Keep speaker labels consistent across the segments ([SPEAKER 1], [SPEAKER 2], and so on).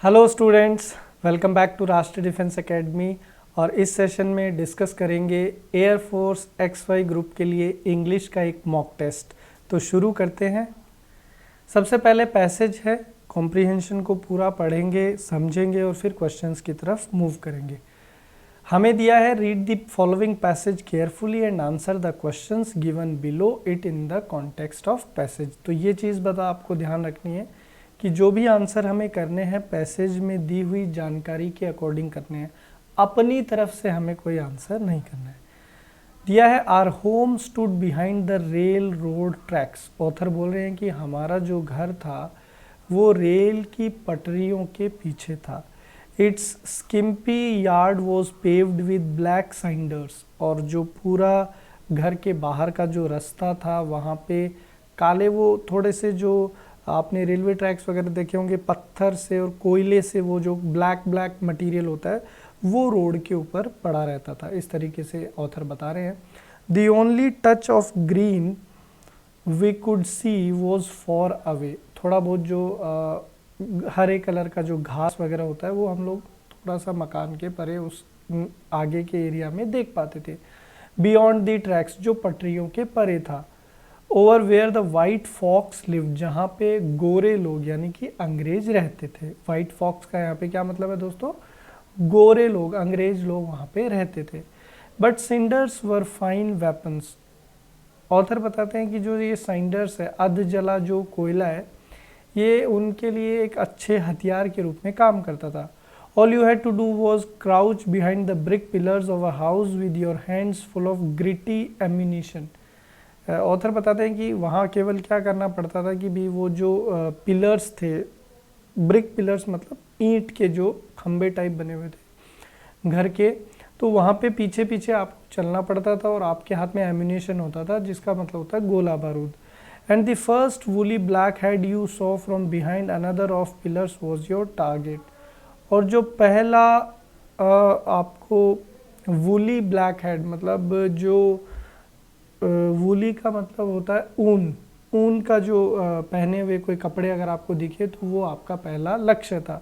[SPEAKER 1] Hello students, welcome back to Rashtriya defence academy. और इस session में डिस्कस करेंगे एयरफोर्स XY ग्रुप के लिए इंग्लिश का एक मॉक टेस्ट। तो शुरू करते हैं। सबसे पहले पैसेज है, कॉम्प्रिहेंशन को पूरा पढ़ेंगे, समझेंगे और फिर क्वेश्चंस की तरफ मूव करेंगे। हमें दिया है read the following passage carefully and answer the questions given below it in the context of passage. तो ये चीज़ आपको ध्यान रखनी है कि जो भी आंसर हमें करने हैं पैसेज में दी हुई जानकारी के अकॉर्डिंग करने हैं, अपनी तरफ से हमें कोई आंसर नहीं करना है। दिया है our home stood behind the rail road tracks. Author बोल रहे हैं कि हमारा जो घर था वो रेल की पटरियों के पीछे था। It's skimpy yard was paved with black cinders. और जो पूरा घर के बाहर का जो रास्ता था वहाँ पे काले, वो थोड़े से जो आपने रेलवे ट्रैक्स वगैरह देखे होंगे, पत्थर से और कोयले से वो जो ब्लैक मटेरियल होता है वो रोड के ऊपर पड़ा रहता था। इस तरीके से ऑथर बता रहे हैं। The only touch of green we could see was far away. थोड़ा बहुत जो हरे कलर का जो घास वगैरह होता है वो हम लोग थोड़ा सा मकान के परे उस आगे के एरिया में देख पाते थे। बियॉन्ड द ट्रैक्स, जो पटरियों के परे था। Over where the white folks live, जहाँ पे गोरे लोग यानी कि अंग्रेज रहते थे। वाइट फॉक्स का यहाँ पे क्या मतलब है दोस्तों? गोरे लोग, अंग्रेज लोग वहाँ पे रहते थे। But cinders were fine weapons. Author बताते हैं कि जो ये साइंडर्स है, अध जला जो कोयला है, ये उनके लिए एक अच्छे हथियार के रूप में काम करता था। All you had to do was crouch behind the brick pillars of a house with your hands full of gritty ammunition. Author बताते हैं कि वहाँ केवल क्या करना पड़ता था कि भी वो जो पिलर्स थे, ब्रिक पिलर्स मतलब ईंट के जो खंबे टाइप बने हुए थे घर के, तो वहाँ पे पीछे पीछे आपको चलना पड़ता था और आपके हाथ में एम्यूनिशन होता था, जिसका मतलब होता है गोला बारूद। And the first woolly black head you saw from behind another of pillars was your target. और जो पहला आपको वुली ब्लैक हेड, मतलब जो वूली का मतलब होता है ऊन, ऊन का जो पहने हुए कोई कपड़े अगर आपको दिखे तो वो आपका पहला लक्ष्य था।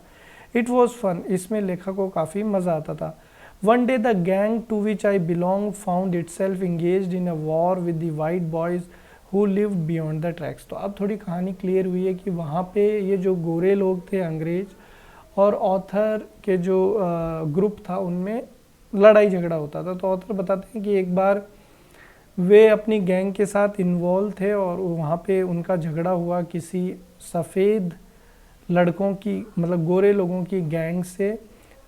[SPEAKER 1] इट वॉज फन, इसमें लेखक को काफ़ी मज़ा आता था। One day the gang to which I belong found itself engage in a war with the white boys who lived beyond the tracks. तो अब थोड़ी कहानी क्लियर हुई है कि वहाँ पे ये जो गोरे लोग थे अंग्रेज और ऑथर के जो ग्रुप था उनमें लड़ाई झगड़ा होता था। तो ऑथर बताते हैं कि एक बार वे अपनी गैंग के साथ इन्वॉल्व थे और वहाँ पे उनका झगड़ा हुआ किसी सफ़ेद लड़कों की, मतलब गोरे लोगों की गैंग से,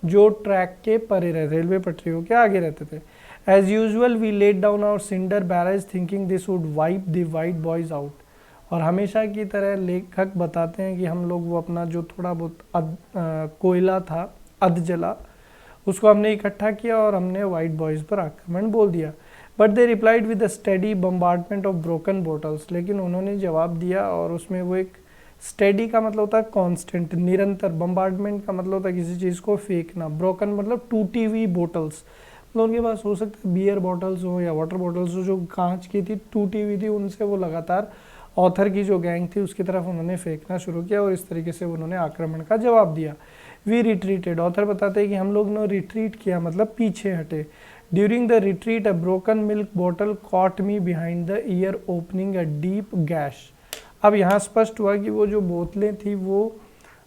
[SPEAKER 1] जो ट्रैक के परे रहते, रेलवे पटरियों के आगे रहते थे। As usual we laid down our cinder barrels thinking this would wipe the white boys out. और हमेशा की तरह लेखक बताते हैं कि हम लोग वो अपना जो थोड़ा बहुत कोयला था अध जला, उसको हमने इकट्ठा किया और हमने वाइट बॉयज़ पर आक्रमण बोल दिया। But they replied with a steady bombardment of broken bottles. लेकिन उन्होंने जवाब दिया और उसमें वो एक स्टेडी का मतलब होता है कांस्टेंट, निरंतर। बम्बार्डमेंट का मतलब होता है किसी चीज़ को फेंकना। ब्रोकन मतलब टूटी हुई बोटल्स, मतलब उनके पास हो सकता है बियर बॉटल्स हो या वाटर बॉटल्स हो जो कांच की थी, टूटी हुई थी, उनसे वो लगातार ऑथर की जो गैंग थी उसकी तरफ उन्होंने फेंकना शुरू किया और इस तरीके से उन्होंने आक्रमण का जवाब दिया। वी रिट्रीटेड, ऑथर बताते हैं कि हम लोग ने रिट्रीट किया मतलब पीछे हटे। During the retreat a broken milk bottle caught me behind the year opening a deep gas. अब यहाँ स्पष्ट हुआ कि वो जो बोतलें थी वो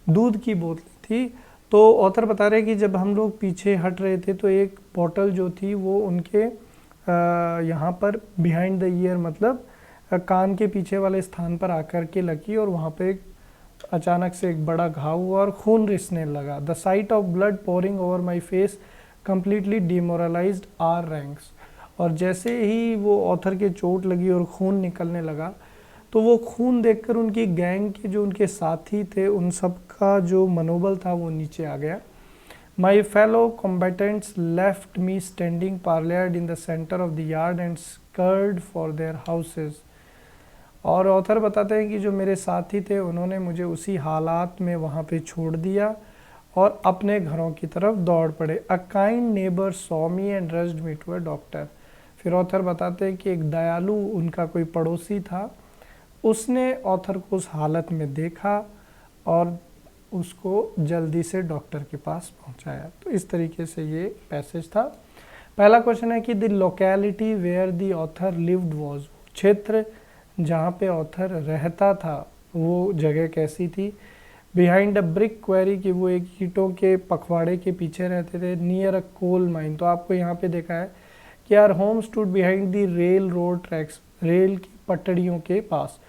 [SPEAKER 1] दूध की बोतलें थी। तो ऑथर बता रहे हैं कि जब हम लोग पीछे हट रहे थे तो एक बॉटल जो थी वो उनके यहाँ पर बिहाइंड द ईयर मतलब कान के पीछे वाले स्थान पर आकर के लगी और वहाँ पे अचानक से एक बड़ा घाव हुआ और खून रिसने लगा। The sight of blood pouring over my face completely demoralised our ranks. और जैसे ही वो ऑथर के चोट लगी और खून निकलने लगा तो वो खून देखकर उनकी गैंग के जो उनके साथी थे उन सब का जो मनोबल था वो नीचे आ गया। My fellow combatants left me standing paralysed in the centre of the yard and scurried for their houses. और ऑथर बताते हैं कि जो मेरे साथी थे उन्होंने मुझे उसी हालात में वहाँ पे छोड़ दिया और अपने घरों की तरफ दौड़ पड़े। A kind neighbour saw me and rushed me to a doctor. फिर ऑथर बताते हैं कि एक दयालु उनका कोई पड़ोसी था, उसने ऑथर को उस हालत में देखा और उसको जल्दी से डॉक्टर के पास पहुंचाया। तो इस तरीके से ये पैसेज था। पहला क्वेश्चन है कि the locality where the author lived was, क्षेत्र जहाँ पे ऑथर रहता था वो जगह कैसी थी। बिहाइंड अ ब्रिक क्वेरी, कि वो एक ईंटों के पखवाड़े के पीछे रहते थे। नियर अ कोल माइन, तो आपको यहाँ पे देखा है कि our home stood behind the rail road tracks, rail की पटड़ियों के पास।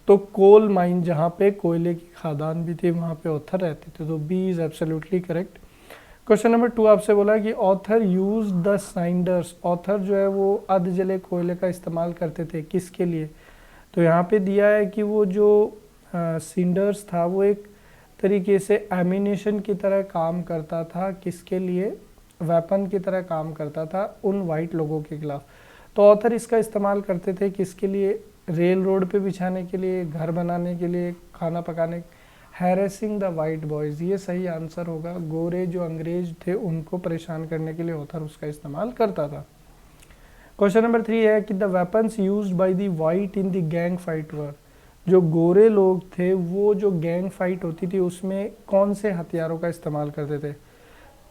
[SPEAKER 1] तो कोल माइन जहाँ पे कोयले की खादान भी थी वहाँ पे ऑथर रहते थे। तो B is absolutely correct. Question number 2 आपसे बोला कि author use the cinders, author जो है वो अध जले कोयले का इस्तेमाल करते थे किसके लिए। तो यहाँ पे दिया है कि वो जो सिंडर्स था वो एक तरीके से एमिनेशन की तरह काम करता था, किसके लिए, वेपन की तरह काम करता था उन वाइट लोगों के खिलाफ। तो ऑथर इसका इस्तेमाल करते थे किसके लिए, रेल रोड पे बिछाने के लिए, घर बनाने के लिए, खाना पकाने, हैरेसिंग द वाइट बॉयज़, ये सही आंसर होगा। गोरे जो अंग्रेज थे उनको परेशान करने के लिए ऑथर उसका इस्तेमाल करता था। क्वेश्चन नंबर 3 है कि the weapons used by the white in the gang fight were, जो गोरे लोग थे वो जो गैंग फाइट होती थी उसमें कौन से हथियारों का इस्तेमाल करते थे।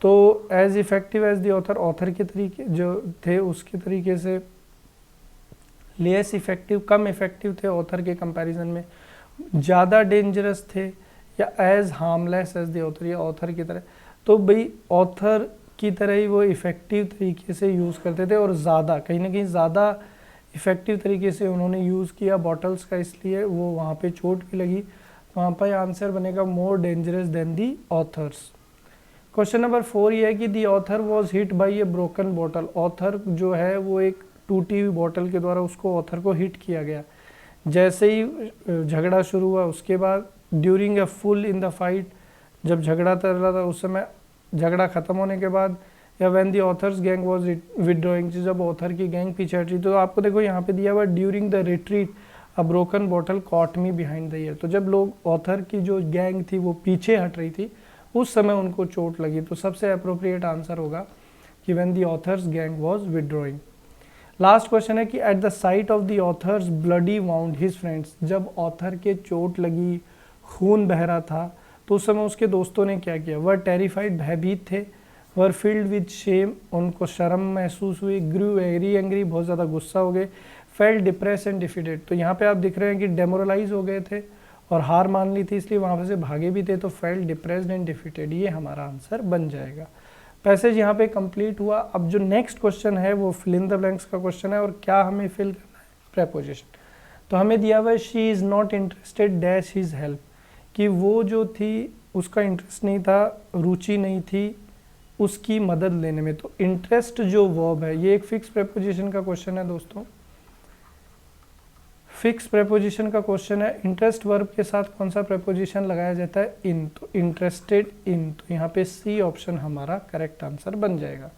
[SPEAKER 1] तो as effective as the author, author के तरीके जो थे उसके तरीके से लेस इफेक्टिव, कम इफेक्टिव थे ऑथर के कंपैरिजन में, ज़्यादा डेंजरस थे, या as harmless as the author, या ऑथर की तरह। तो भाई ऑथर की तरह ही वो इफ़ेक्टिव तरीके से यूज़ करते थे और ज़्यादा, कहीं ना कहीं ज़्यादा इफ़ेक्टिव तरीके से उन्होंने यूज़ किया बॉटल्स का, इसलिए वो वहाँ पे चोट भी लगी। वहाँ पर आंसर बनेगा मोर डेंजरस देन दी ऑथर्स। क्वेश्चन नंबर 4 ये है कि the author was hit by A broken bottle, author जो है वो एक टूटी हुई बॉटल के द्वारा उसको ऑथर को हिट किया गया। जैसे ही झगड़ा शुरू हुआ उसके बाद during a full in the fight, जब झगड़ा चल रहा था उस समय, झगड़ा ख़त्म होने के बाद, या when the authors gang was withdrawing, जब ऑथर की गैंग पीछे हट रही। तो आपको देखो यहाँ पे दिया हुआ during the retreat a broken bottle caught me behind the year, तो जब लोग ऑथर की जो गैंग थी वो पीछे हट रही थी उस समय उनको चोट लगी। तो सबसे अप्रोप्रिएट आंसर होगा कि when the authors gang was withdrawing. Last question है कि at the sight of the author's bloody wound his friends, जब ऑथर के चोट लगी, खून बह रहा था, तो उस समय उसके दोस्तों ने क्या किया। वह टेरिफाइड, भयभीत थे, वर फील्ड विद शेम, उनको शर्म महसूस हुई, ग्रू एग्री एंग्री, बहुत ज़्यादा गुस्सा हो गए, फेल्ट डिप्रेस एंड डिफीटेड। तो यहाँ पे आप दिख रहे हैं कि डेमोरलाइज हो गए थे और हार मान ली थी इसलिए वहाँ से भागे भी थे। तो फेल्ट डिप्रेस्ड एंड डिफीटेड, ये हमारा आंसर बन जाएगा। पैसेज यहाँ पे कंप्लीट हुआ। अब जो नेक्स्ट क्वेश्चन है वो फिल इन द ब्लैंक्स का क्वेश्चन है, और क्या हमें फिल करना है, प्रेपोजिशन। तो हमें दिया हुआ है she is not interested dash his help, कि वो जो थी उसका इंटरेस्ट नहीं था, रुचि नहीं थी उसकी मदद लेने में। तो इंटरेस्ट जो वर्ब है ये एक फिक्स प्रेपोजिशन का क्वेश्चन है दोस्तों, फिक्स प्रेपोजिशन का क्वेश्चन है। इंटरेस्ट वर्ब के साथ कौन सा प्रेपोजिशन लगाया जाता है, इन, तो इंटरेस्टेड इन, तो यहाँ पे सी ऑप्शन हमारा करेक्ट आंसर बन जाएगा।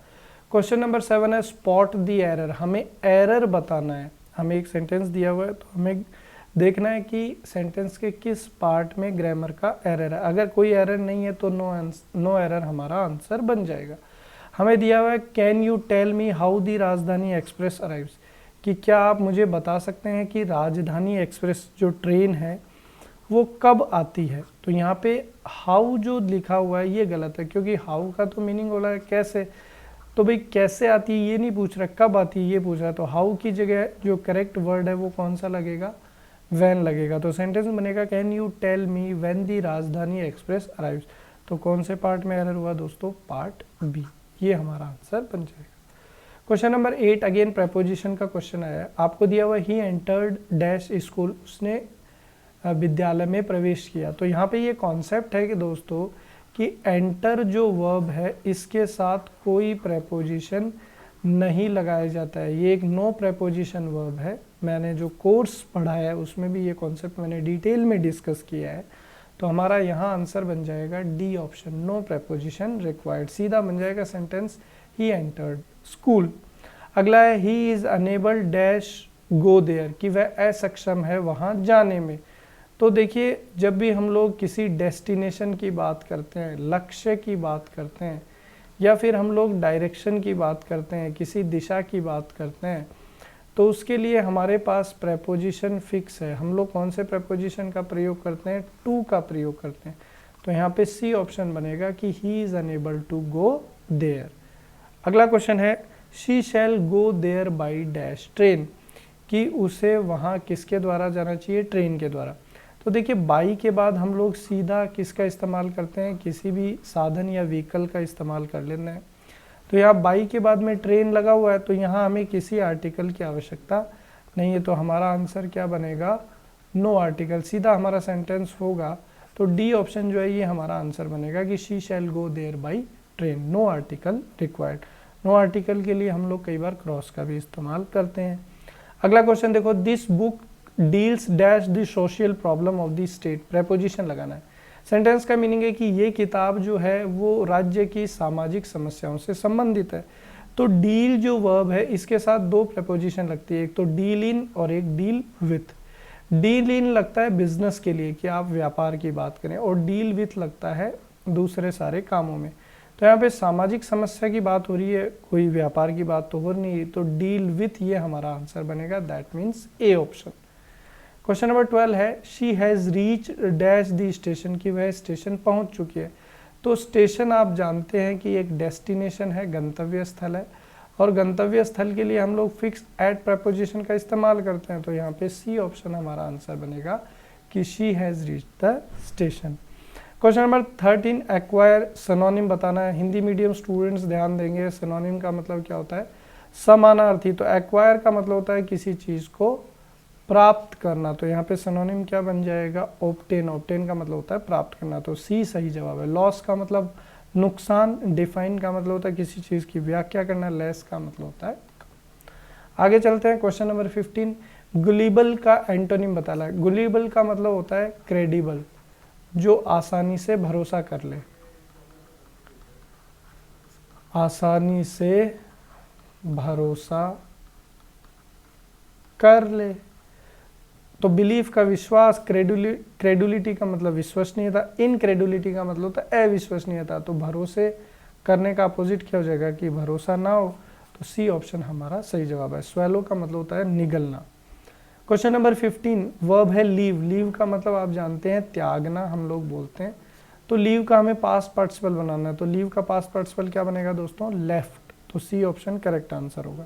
[SPEAKER 1] क्वेश्चन नंबर 7 है स्पॉट द एरर, हमें एरर बताना है। हमें एक सेंटेंस दिया हुआ है तो हमें देखना है कि सेंटेंस के किस पार्ट में ग्रामर का एरर है। अगर कोई एरर नहीं है तो नो एरर हमारा आंसर बन जाएगा। हमें दिया हुआ है can you tell me how the Rajdhani Express arrives, कि क्या आप मुझे बता सकते हैं कि राजधानी एक्सप्रेस जो ट्रेन है वो कब आती है। तो यहाँ पे हाउ जो लिखा हुआ है ये गलत है, क्योंकि हाउ का तो मीनिंग हो रहा है कैसे, तो भाई कैसे आती है ये नहीं पूछ रहा, कब आती है ये पूछ रहा है। तो हाउ की जगह जो करेक्ट वर्ड है वो कौन सा लगेगा, वैन लगेगा। तो सेंटेंस बनेगा can you tell me when the Rajdhani Express arrives. तो कौन से पार्ट में एरर हुआ दोस्तों, पार्ट बी, ये हमारा आंसर बन जाएगा। क्वेश्चन नंबर 8 अगेन प्रेपोजिशन का क्वेश्चन आया है। आपको दिया हुआ ही एंटर्ड डैश स्कूल, उसने विद्यालय में प्रवेश किया। तो यहाँ पे ये कॉन्सेप्ट है कि दोस्तों कि एंटर जो वर्ब है इसके साथ कोई प्रेपोजिशन नहीं लगाया जाता है, ये एक नो प्रेपोजिशन वर्ब है। मैंने जो कोर्स पढ़ा है उसमें भी ये कॉन्सेप्ट मैंने डिटेल में डिस्कस किया है। तो हमारा यहाँ आंसर बन जाएगा D option, no preposition required, सीधा बन जाएगा सेंटेंस ही एंटर्ड स्कूल। अगला है he is unable dash go there, कि वह असक्षम है वहाँ जाने में। तो देखिए जब भी हम लोग किसी डेस्टिनेशन की बात करते हैं, लक्ष्य की बात करते हैं, या फिर हम लोग डायरेक्शन की बात करते हैं, किसी दिशा की बात करते हैं, तो तो उसके लिए हमारे पास प्रेपोजिशन फिक्स है। हम लोग कौन से प्रेपोजिशन का प्रयोग करते हैं? टू का प्रयोग करते हैं। तो यहाँ पे सी ऑप्शन बनेगा कि he is unable to go there. अगला क्वेश्चन है she shall go there by dash train, कि उसे वहाँ किसके द्वारा जाना चाहिए? ट्रेन के द्वारा। तो देखिए बाई के बाद हम लोग सीधा किसका इस्तेमाल करते हैं? किसी भी साधन या व्हीकल का इस्तेमाल कर लेना है। तो यहाँ बाई के बाद में ट्रेन लगा हुआ है, तो यहाँ हमें किसी आर्टिकल की आवश्यकता नहीं है। तो हमारा आंसर क्या बनेगा? No article. सीधा हमारा सेंटेंस होगा। तो डी ऑप्शन जो है ये हमारा आंसर बनेगा कि she shall go there by train, no article required. No article के लिए हम लोग कई बार क्रॉस का भी इस्तेमाल करते हैं। अगला क्वेश्चन देखो, this book deals dash the social problem of the state. Preposition लगाना है। सेंटेंस का मीनिंग है कि ये किताब जो है वो राज्य की सामाजिक समस्याओं से संबंधित है। तो डील जो वर्ब है इसके साथ दो प्रेपोजिशन लगती है, एक तो डील इन और एक डील विथ। डील इन लगता है बिजनेस के लिए कि आप व्यापार की बात करें, और डील विथ लगता है दूसरे सारे कामों में। तो यहाँ पे सामाजिक समस्या की बात हो रही है, कोई व्यापार की बात तो हो नहीं है। तो डील विथ ये हमारा आंसर बनेगा, that means A option. Question number 12 है she has reach dash the station, की वह स्टेशन पहुंच चुकी है। तो स्टेशन आप जानते हैं कि एक डेस्टिनेशन है, गंतव्य स्थल है, और गंतव्य स्थल के लिए हम लोग फिक्स एट प्रपोजिशन का इस्तेमाल करते हैं। तो यहाँ पे सी ऑप्शन हमारा आंसर बनेगा कि she has reach the station. Question number 13 acquire synonym बताना है। हिंदी मीडियम स्टूडेंट्स ध्यान देंगे, सिनोनिम का मतलब क्या होता है? समानार्थी। तो एक्वायर का मतलब होता है किसी चीज़ को प्राप्त करना। तो यहाँ पे सिनोनिम क्या बन जाएगा? ऑब्टेन। ऑब्टेन का मतलब होता है प्राप्त करना। तो सी सही जवाब है। लॉस का मतलब नुकसान, डिफाइन का मतलब होता है किसी चीज़ की व्याख्या करना, लेस का मतलब होता है। आगे चलते हैं क्वेश्चन नंबर 15, गुलिबल का एंटोनिम बताना है। गुलिबल का मतलब होता है क्रेडिबल, जो आसानी से भरोसा कर ले, आसानी से भरोसा कर ले। तो बिलीफ का विश्वास, क्रेडुलिटी का मतलब विश्वसनीयता, इनक्रेडुलिटी का मतलब होता है अविश्वसनीयता। तो भरोसे करने का अपोजिट क्या हो जाएगा कि भरोसा ना हो। तो सी ऑप्शन हमारा सही जवाब है। स्वेलो का मतलब होता है निगलना। क्वेश्चन नंबर 15 वर्ब है लीव। लीव का मतलब आप जानते हैं त्यागना, हम लोग बोलते हैं। तो लीव का हमें पास्ट पार्टिसिपल बनाना है। तो लीव का पास्ट पार्टिसिपल क्या बनेगा दोस्तों? लेफ्ट। तो सी ऑप्शन करेक्ट आंसर होगा।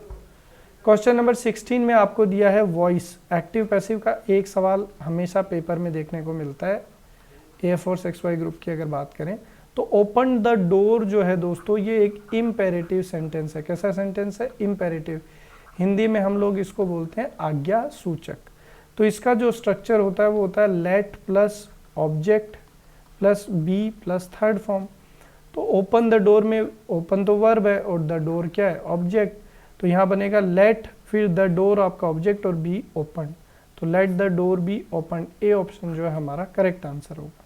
[SPEAKER 1] क्वेश्चन नंबर 16 में आपको दिया है वॉइस। एक्टिव पैसिव का एक सवाल हमेशा पेपर में देखने को मिलता है, A4 XY ग्रुप की अगर बात करें। तो ओपन द डोर जो है दोस्तों ये एक इम्पेरेटिव सेंटेंस है। कैसा सेंटेंस है? इम्पेरेटिव। हिंदी में हम लोग इसको बोलते हैं आज्ञा सूचक। तो इसका जो स्ट्रक्चर होता है वो होता है let plus object plus be plus third form. तो ओपन द डोर में ओपन तो वर्ब है और द डोर क्या है? ऑब्जेक्ट। तो यहाँ बनेगा लेट, फिर द डोर आपका ऑब्जेक्ट और बी ओपन। तो let the door be open, A option जो है हमारा करेक्ट आंसर होगा।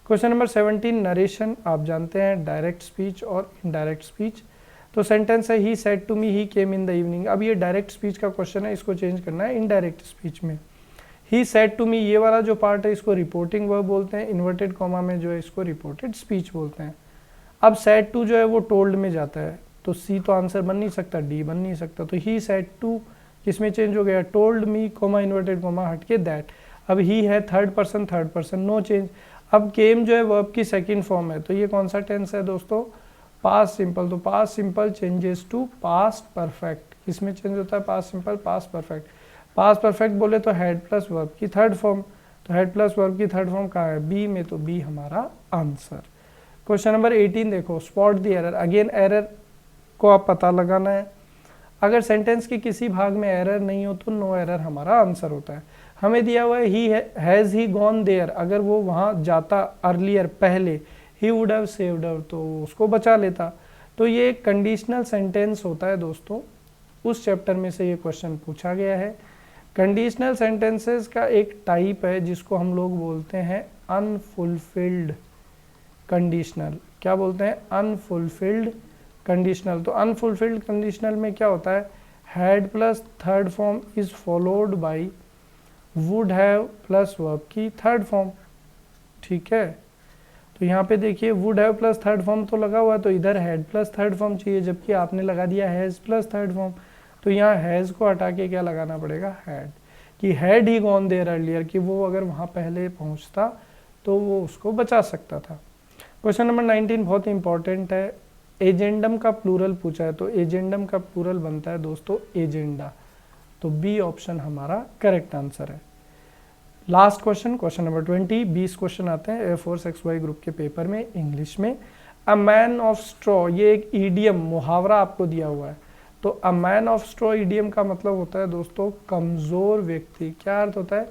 [SPEAKER 1] Question number 17 narration. आप जानते हैं डायरेक्ट स्पीच और इनडायरेक्ट स्पीच। तो सेंटेंस है he said to me he came in the evening. अब ये डायरेक्ट स्पीच का क्वेश्चन है, इसको चेंज करना है इनडायरेक्ट स्पीच में। ही सेड टू मी ये वाला जो पार्ट है इसको रिपोर्टिंग वर्ब बोलते हैं, इन्वर्टेड कॉमा में जो है इसको रिपोर्टेड स्पीच बोलते हैं। अब सेड टू जो है वो टोल्ड में जाता है, तो सी तो आंसर बन नहीं सकता, डी बन नहीं सकता। तो ही सेड टू किसमें चेंज हो गया? Told me coma inverted coma हट के दैट। अब ही है थर्ड पर्सन नो चेंज। अब केम जो है वर्ब की सेकंड फॉर्म है, तो ये कौन सा टेंस है दोस्तों? Past simple. तो past simple changes to past perfect. किसमें चेंज होता है? Past simple past perfect. Past perfect बोले तो हेड प्लस वर्ब की थर्ड फॉर्म। तो हेड प्लस वर्ब की थर्ड फॉर्म कहाँ है? बी में। तो बी हमारा आंसर। क्वेश्चन नंबर 18 देखो, spot the error. Again error को आप पता लगाना है। अगर सेंटेंस के किसी भाग में एरर नहीं हो तो नो एरर हमारा आंसर होता है। हमें दिया हुआ है he has he gone there. अगर वो वहाँ जाता अर्लियर पहले, he would have saved her, तो उसको बचा लेता। तो ये एक कंडीशनल सेंटेंस होता है दोस्तों, उस चैप्टर में से ये क्वेश्चन पूछा गया है। कंडीशनल सेंटेंसेस का एक टाइप है जिसको हम लोग बोलते हैं अनफुलफिल्ड कंडीशनल। क्या बोलते हैं? Unfulfilled conditional. तो अनफुलफिल्ड कंडीशनल में क्या होता है? Had plus third form is followed by would have plus verb की थर्ड फॉर्म। ठीक है, तो यहाँ पे देखिए would have plus third form तो लगा हुआ है, तो इधर हैड प्लस थर्ड फॉर्म चाहिए, जबकि आपने लगा दिया हैज़ प्लस थर्ड फॉर्म। तो तो यहाँ हैज़ को हटा के क्या लगाना पड़ेगा, हैड, कि had he gone there earlier, कि वो अगर वहाँ पहले पहुँचता तो वो उसको बचा सकता था। क्वेश्चन नंबर 19 बहुत इंपॉर्टेंट है। एजेंडम का प्लूरल पूछा है, तो एजेंडम का प्लूरल बनता है दोस्तों एजेंडा, तो बी ऑप्शन हमारा करेक्ट आंसर है। Last question, question number 20, 20 question आते हैं एयरफोर्स XY ग्रुप के पेपर में इंग्लिश में। अ मैन ऑफ स्ट्रॉ, ये एक ईडियम मुहावरा आपको दिया हुआ है, तो a man of straw idiom का मतलब होता है दोस्तों कमज़ोर व्यक्ति। क्या अर्थ होता है,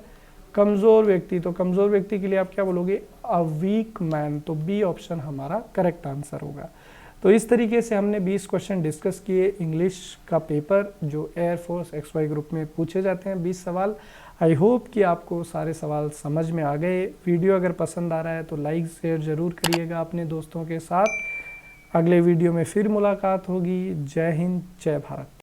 [SPEAKER 1] कमज़ोर व्यक्ति, तो कमज़ोर व्यक्ति के लिए आप क्या बोलोगे, अ वीक मैन, तो बी ऑप्शन हमारा करेक्ट आंसर होगा। तो इस तरीके से हमने 20 क्वेश्चन डिस्कस किए इंग्लिश का पेपर जो एयरफोर्स XY ग्रुप में पूछे जाते हैं, 20 सवाल। आई होप कि आपको सारे सवाल समझ में आ गए। वीडियो अगर पसंद आ रहा है तो लाइक शेयर ज़रूर करिएगा अपने दोस्तों के साथ। अगले वीडियो में फिर मुलाकात होगी। जय हिंद, जय भारत।